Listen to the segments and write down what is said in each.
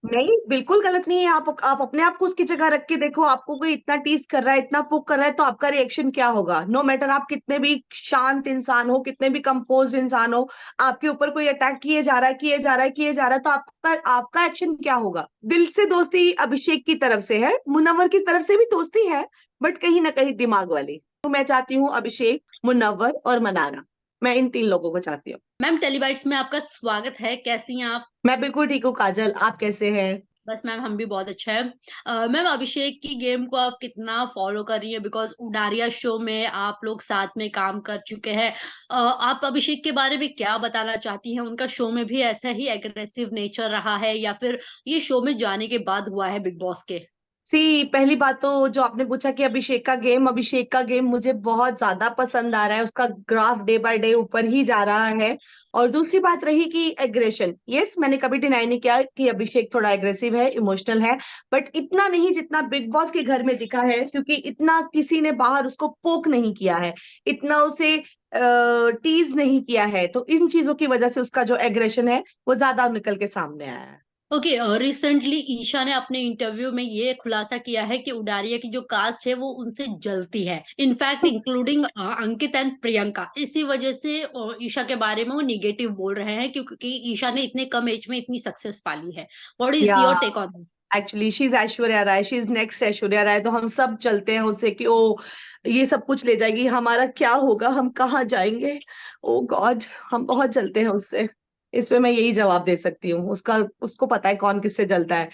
नहीं, बिल्कुल गलत नहीं है। आप अपने आप को उसकी जगह रख के देखो, आपको कोई इतना टीज कर रहा है, इतना पुक कर रहा है, तो आपका रिएक्शन क्या होगा? नो मैटर आप कितने भी शांत इंसान हो, कितने भी कंपोज इंसान हो, आपके ऊपर कोई अटैक किए जा रहा है, किए जा रहा है, किए जा रहा है, तो आपका आपका एक्शन क्या होगा? दिल से दोस्ती अभिषेक की तरफ से है, मुनव्वर की तरफ से भी दोस्ती है, बट कहीं ना कहीं दिमाग वाली। तो मैं चाहती हूँ अभिषेक, मुनव्वर और मनारा, मैं इन तीन लोगों को चाहती हूँ। मैम टेलीबाइट्स में आपका स्वागत है, कैसी हैं आप? मैं बिल्कुल ठीक हूँ काजल, आप कैसे हैं? बस मैम हम भी बहुत अच्छा है। मैम अभिषेक की गेम को आप कितना फॉलो कर रही हैं? बिकॉज उडारिया शो में आप लोग साथ में काम कर चुके हैं। आप अभिषेक के बारे में क्या बताना चाहती हैं? उनका शो में भी ऐसा ही एग्रेसिव नेचर रहा है या फिर ये शो में जाने के बाद हुआ है बिग बॉस के? पहली बात तो जो आपने पूछा कि अभिषेक का गेम मुझे बहुत ज्यादा पसंद आ रहा है, उसका ग्राफ डे बाय डे ऊपर ही जा रहा है। और दूसरी बात रही कि एग्रेशन, यस मैंने कभी डिनाई नहीं किया कि अभिषेक थोड़ा एग्रेसिव है, इमोशनल है, बट इतना नहीं जितना बिग बॉस के घर में दिखा है, क्योंकि इतना किसी ने बाहर उसको पोक नहीं किया है, इतना उसे टीज नहीं किया है, तो इन चीजों की वजह से उसका जो एग्रेशन है वो ज्यादा निकल के सामने आया है। ओके, रिसेंटली ईशा ने अपने इंटरव्यू में ये खुलासा किया है कि उडारिया की जो कास्ट है वो उनसे जलती है, in fact including Ankit and Priyanka. इसी वजह से ईशा के बारे में वो निगेटिव बोल रहे हैं क्योंकि ईशा ने इतने कम एज में इतनी सक्सेस पाली है। व्हाट इज या your take on? Actually she is Aishwarya Rai, she is next Aishwarya Rai, तो हम सब चलते हैं उससे कि ओ ये सब कुछ ले जाएगी, हमारा क्या होगा, हम कहाँ जाएंगे? ओ गॉड, हम बहुत जलते हैं उससे। इस पे मैं यही जवाब दे सकती हूँ, उसका उसको पता है कौन किससे जलता है।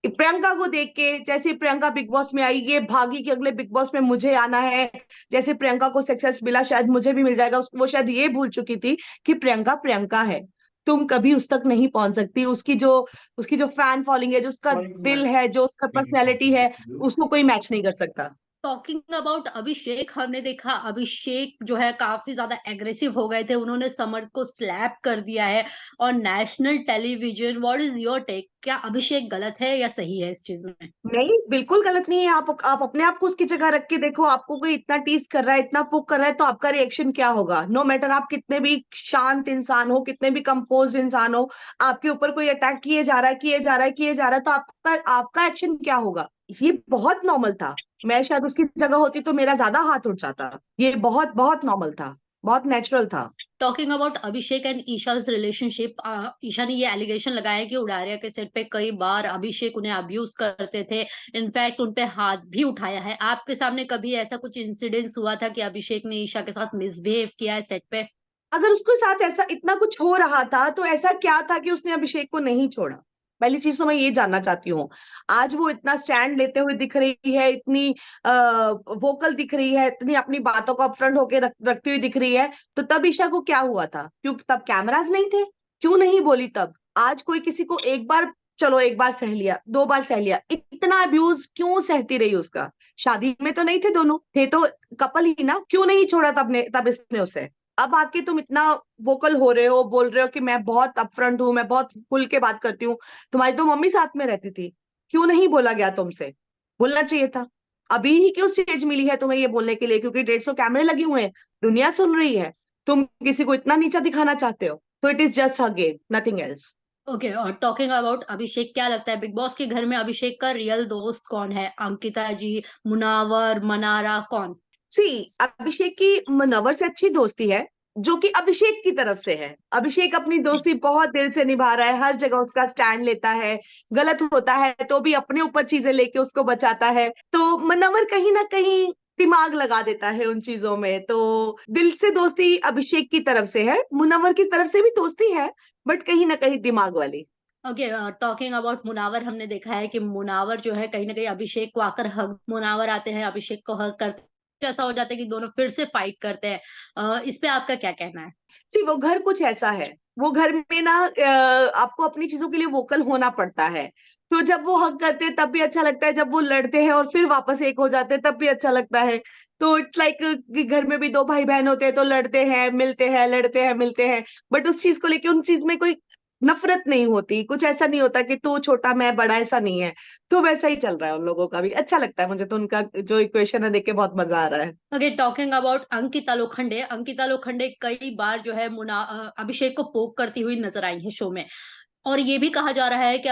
प्रियंका को देख के, जैसे प्रियंका बिग बॉस में आई, ये भागी कि अगले बिग बॉस में मुझे आना है, जैसे प्रियंका को सक्सेस मिला शायद मुझे भी मिल जाएगा, वो शायद ये भूल चुकी थी कि प्रियंका प्रियंका है, तुम कभी उस तक नहीं पहुंच सकती। उसकी जो फैन फॉलोइंग है, जो उसका दिल है, जो उसका पर्सनैलिटी है, उसको कोई मैच नहीं कर सकता। टॉकिंग अबाउट अभिषेक, हमने देखा अभिषेक जो है काफी ज्यादा एग्रेसिव हो गए थे, उन्होंने समर को स्लैप कर दिया है और national television. What is your take? क्या अभिषेक गलत है या सही है इस चीज में? नहीं, बिल्कुल गलत नहीं है। आप अपने आप को उसकी जगह रख के देखो, आपको कोई इतना टीज कर रहा है, इतना पुक कर रहा है, तो आपका रिएक्शन क्या होगा? नो मैटर आप कितने भी शांत इंसान हो, कितने भी कंपोज इंसान हो, आपके ऊपर कोई अटैक किए जा रहा है, किए जा रहा है, किए जा रहा है, तो आपका आपका एक्शन क्या होगा? ये बहुत नॉर्मल था। मैं शायद उसकी जगह होती तो मेरा ज्यादा हाथ उठ जाता। ये बहुत बहुत नॉर्मल था, बहुत नेचुरल था। Talking about Abhishek and Isha's relationship, Isha ने ये एलिगेशन लगाया है कि उडारिया के सेट पे कई बार अभिषेक उन्हें अब्यूज करते थे, इनफैक्ट उन पे हाथ भी उठाया है। आपके सामने कभी ऐसा कुछ इंसिडेंस हुआ था कि अभिषेक ने ईशा के साथ मिसबिहेव किया है सेट पे? अगर उसके साथ ऐसा इतना कुछ हो रहा था, तो ऐसा क्या था कि उसने अभिषेक को नहीं छोड़ा? पहली चीज तो मैं ये जानना चाहती हूँ। आज वो इतना स्टैंड लेते हुए दिख रही है, इतनी वोकल दिख रही है, इतनी अपनी बातों को अपफ्रंट होके रखती हुई दिख रही है, तो तब ईशा को क्या हुआ था? क्योंकि तब कैमरास नहीं थे, क्यों नहीं बोली तब? आज कोई किसी को एक बार, चलो एक बार सह लिया, दो बार सह लिया, इतना अब्यूज क्यों सहती रही उसका? शादी में तो नहीं थे, दोनों थे तो कपल ही ना, क्यों नहीं छोड़ा तब इसने उसे? अब आके तुम इतना वोकल हो रहे हो, बोल रहे हो कि मैं बहुत अपफ्रंट हूँ, मैं बहुत खुल के बात करती हूँ। तुम्हारी तो मम्मी साथ में रहती थी, क्यों नहीं बोला गया तुमसे? बोलना चाहिए था। अभी ही क्यों स्टेज मिली है तुम्हें ये बोलने के लिए? क्योंकि 150 कैमरे लगे हुए हैं, दुनिया सुन रही है, तुम किसी को इतना नीचा दिखाना चाहते हो? तो it is just a game, nothing else. Okay, और टॉकिंग अबाउट अभिषेक, क्या लगता है बिग बॉस के घर में अभिषेक का रियल दोस्त कौन है? अंकिता जी, मुनावर, मनारा, कौन? सी, अभिषेक की मुनव्वर से अच्छी दोस्ती है, जो कि अभिषेक की तरफ से है। अभिषेक अपनी दोस्ती बहुत दिल से निभा रहा है, हर जगह उसका स्टैंड लेता है, गलत होता है तो भी अपने ऊपर चीजें लेके उसको बचाता है। तो मुनव्वर कहीं ना कहीं दिमाग लगा देता है उन चीजों में। तो दिल से दोस्ती अभिषेक की तरफ से है, मुनव्वर की तरफ से भी दोस्ती है, बट कहीं ना कहीं दिमाग वाली। ओके, टॉकिंग अबाउट मुनावर, हमने देखा है कि मुनावर जो है कहीं ना कहीं अभिषेक को आकर हग, मुनावर आते हैं अभिषेक को हग करते हैं, ऐसा हो जाता है कि दोनों फिर से फाइट करते हैं। इस पे आपका क्या कहना है? सी, वो घर कुछ ऐसा है, वो घर में ना आपको अपनी चीजों के लिए वोकल होना पड़ता है। तो जब वो हक करते हैं तब भी अच्छा लगता है, जब वो लड़ते हैं और फिर वापस एक हो जाते हैं तब भी अच्छा लगता है। तो इट्स लाइक घर में भी दो भाई बहन होते हैं तो लड़ते हैं मिलते हैं, लड़ते हैं मिलते हैं, बट उस चीज को लेके उन चीज में कोई नफरत नहीं होती, कुछ ऐसा नहीं होता कि तू छोटा मैं बड़ा, ऐसा नहीं है। तो वैसा ही चल रहा है उन लोगों का भी, अच्छा लगता है मुझे तो उनका जो इक्वेशन है देख के बहुत मजा आ रहा है। Okay, talking about Ankita Lokhande, Ankita Lokhande कई बार जो है अभिषेक को पोक करती हुई नजर आई है शो में। और ये भी कहा जा रहा है कि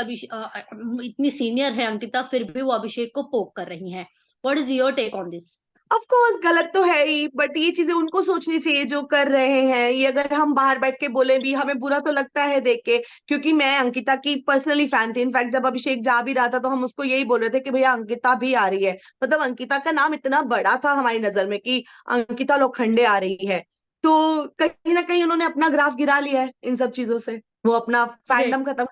इतनी सीनियर है अंकिता, फिर भी वो अभिषेक को पोक कर रही हैं। What is your take on this? Of course गलत तो है ही, बट ये चीजें उनको सोचनी चाहिए जो कर रहे हैं ये। अगर हम बाहर बैठ के बोले भी हमें बुरा तो लगता है देख के, क्योंकि मैं अंकिता की पर्सनली फैन थी। इनफैक्ट जब अभिषेक जा भी रहा था तो हम उसको यही बोल रहे थे कि भैया अंकिता भी आ रही है। मतलब अंकिता का नाम इतना बड़ा था हमारी नजर में कि अंकिता लोखंडे आ रही है। तो कहीं ना कहीं उन्होंने अपना ग्राफ गिरा लिया है इन सब चीजों से, वो अपना ओके, फैंडम खत्म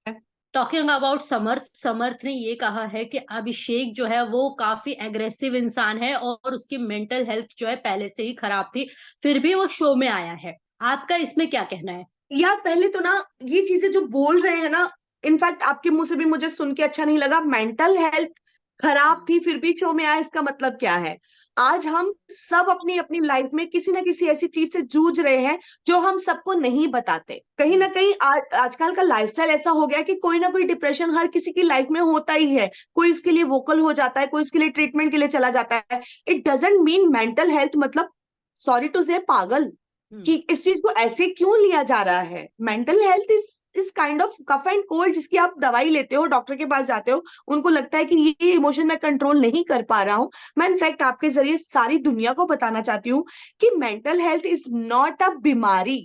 है। टॉकिंग अबाउट समर्थ ने ये कहा है कि अभिषेक जो है वो काफी एग्रेसिव इंसान है और उसकी मेंटल हेल्थ जो है पहले से ही खराब थी, फिर भी वो शो में आया है। आपका इसमें क्या कहना है? यार पहले तो ना ये चीजें जो बोल रहे हैं ना, इनफैक्ट आपके मुंह से भी मुझे सुन के अच्छा नहीं लगा। मेंटल हेल्थ खराब थी फिर भी शो में आया, इसका मतलब क्या है? आज हम सब अपनी अपनी लाइफ में किसी ना किसी ऐसी चीज से जूझ रहे हैं जो हम सबको नहीं बताते। कहीं ना कहीं आजकल का लाइफस्टाइल ऐसा हो गया कि कोई ना कोई डिप्रेशन हर किसी की लाइफ में होता ही है। कोई उसके लिए वोकल हो जाता है, कोई उसके लिए ट्रीटमेंट के लिए चला जाता है। It doesn't mean mental health मतलब, सॉरी टू से, पागल हम्म। कि इस चीज को ऐसे क्यों लिया जा रहा है। Mental health is kind of cough and cold, जिसकी आप दवाई लेते हो, डॉक्टर के पास जाते हो, उनको लगता है कि ये इमोशन मैं कंट्रोल नहीं कर पा रहा हूं। मैं इनफैक्ट आपके जरिए सारी दुनिया को बताना चाहती हूँ कि mental health is not a बीमारी।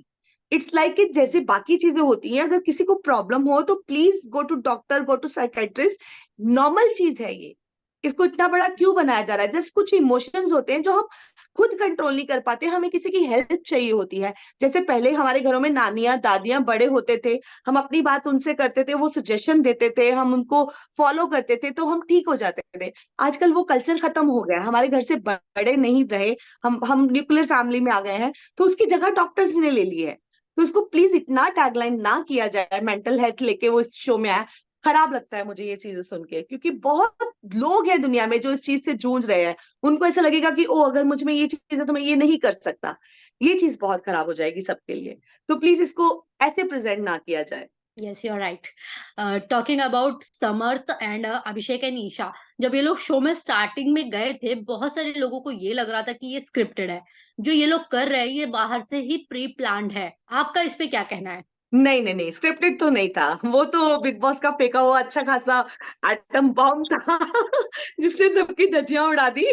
इट्स लाइक कि जैसे बाकी चीजें होती हैं, अगर किसी को प्रॉब्लम हो तो please go to doctor, go to psychiatrist. Normal चीज है ये। इसको इतना बड़ा क्यों बनाया जा रहा है? जस्ट कुछ इमोशंस होते हैं जो हम खुद कंट्रोल नहीं कर पाते, हमें किसी की हेल्प चाहिए होती है। जैसे पहले हमारे घरों में नानियां दादियां बड़े होते थे, हम अपनी बात उनसे करते थे, वो सजेशन देते थे, हम उनको फॉलो करते थे तो हम ठीक हो जाते थे। आजकल वो कल्चर खत्म हो गया है, हमारे घर से बड़े नहीं रहे, हम न्यूक्लियर फैमिली में आ गए हैं, तो उसकी जगह डॉक्टर्स ने ले ली है। तो इसको प्लीज इतना टैगलाइन ना किया जाए, मेंटल हेल्थ लेके वो इस शो में आया। खराब लगता है मुझे ये चीजें सुन के, क्योंकि बहुत लोग हैं दुनिया में जो इस चीज से जूझ रहे हैं। उनको ऐसा लगेगा कि ओ अगर मुझ में ये चीज है तो मैं ये नहीं कर सकता। ये चीज बहुत खराब हो जाएगी सबके लिए। तो प्लीज इसको ऐसे प्रेजेंट ना किया जाए। Yes, you are right. Talking about Samarth and Abhishek and Isha, जब ये लोग शो में स्टार्टिंग में गए थे, बहुत सारे लोगों को ये लग रहा था कि ये स्क्रिप्टेड है। जो ये लोग कर रहे हैं ये बाहर से ही प्री प्लान्ड है। आपका इस पे क्या कहना है? नहीं नहीं नहीं, स्क्रिप्टेड तो नहीं था। वो तो बिग बॉस का फेंका हुआ अच्छा खासा एटम बॉम्ब था जिसने सबकी धज्जियां उड़ा दी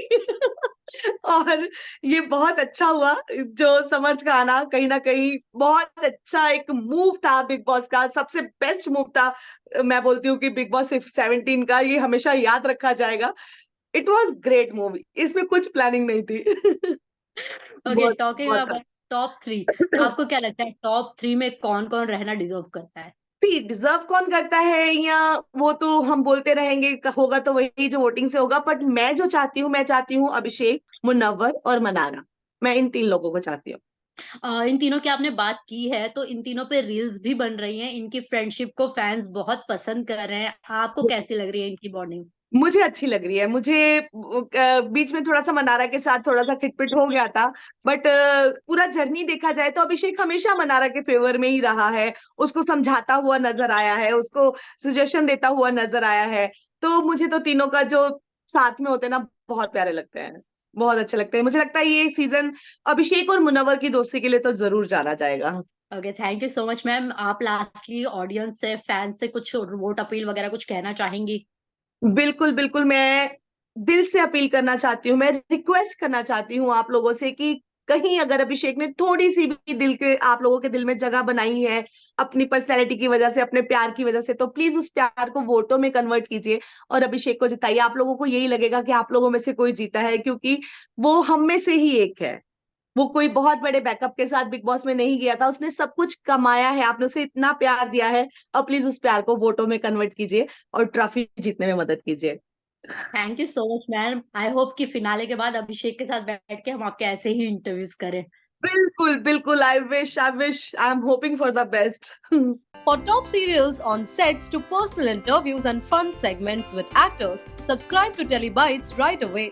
और ये बहुत अच्छा हुआ जो समर्थ का आना, कहीं ना कहीं बहुत अच्छा एक मूव था बिग बॉस का, सबसे बेस्ट मूव था। मैं बोलती हूँ कि बिग बॉस 17 का ये हमेशा याद रखा जाएगा। इट वॉज ग्रेट मूवी, इसमें कुछ प्लानिंग नहीं थी ओके, बहुत टॉकिंग बहुत अबाउट टॉप थ्री, आपको क्या लगता है टॉप थ्री में कौन कौन रहना डिजर्व करता है? डिजर्व कौन करता है या वो तो हम बोलते रहेंगे, होगा तो वही जो वोटिंग से होगा। बट मैं जो चाहती हूँ, मैं चाहती हूँ अभिषेक, मुनव्वर और मनारा। मैं इन 3 लोगों को चाहती हूँ। इन तीनों की आपने बात की है तो इन तीनों पे रील्स भी बन रही हैं, इनकी फ्रेंडशिप को फैंस बहुत पसंद कर रहे हैं। आपको कैसी लग रही है इनकी बॉन्डिंग? मुझे अच्छी लग रही है। मुझे बीच में थोड़ा सा मनारा के साथ थोड़ा सा खिटपिट हो गया था, बट पूरा जर्नी देखा जाए तो अभिषेक हमेशा मनारा के फेवर में ही रहा है। उसको समझाता हुआ नजर आया है, उसको सजेशन देता हुआ नजर आया है। तो मुझे तो तीनों का जो साथ में होते हैं ना, बहुत प्यारे लगते हैं, बहुत अच्छे लगते हैं। मुझे लगता है ये सीजन अभिषेक और मुनव्वर की दोस्ती के लिए तो जरूर जाना जाएगा। Okay, thank you so much ma'am. आप लास्टली ऑडियंस से, फैंस से कुछ वोट अपील वगैरह कुछ कहना चाहेंगी? बिल्कुल बिल्कुल, मैं दिल से अपील करना चाहती हूँ, मैं रिक्वेस्ट करना चाहती हूँ आप लोगों से कि कहीं अगर अभिषेक ने थोड़ी सी भी दिल के, आप लोगों के दिल में जगह बनाई है अपनी पर्सनैलिटी की वजह से, अपने प्यार की वजह से, तो प्लीज उस प्यार को वोटों में कन्वर्ट कीजिए और अभिषेक को जिताइए। आप लोगों को यही लगेगा कि आप लोगों में से कोई जीता है, क्योंकि वो हम में से ही एक है। वो कोई बहुत बड़े बैकअप के साथ बिग बॉस में नहीं गया था, उसने सब कुछ कमाया है, आपने उसे इतना प्यार दिया है। अब प्लीज उस प्यार को वोटों में कन्वर्ट कीजिए और ट्रॉफी जीतने में मदद कीजिए। Thank you so much ma'am. I hope कि फिनाले के बाद अभिषेक के साथ बैठ के हम आपके ऐसे ही इंटरव्यूज करें। बिल्कुल बिल्कुल, I wish I am hoping for the best For top serials on sets to personal interviews and fun segments with actors, subscribe to Telebytes right away.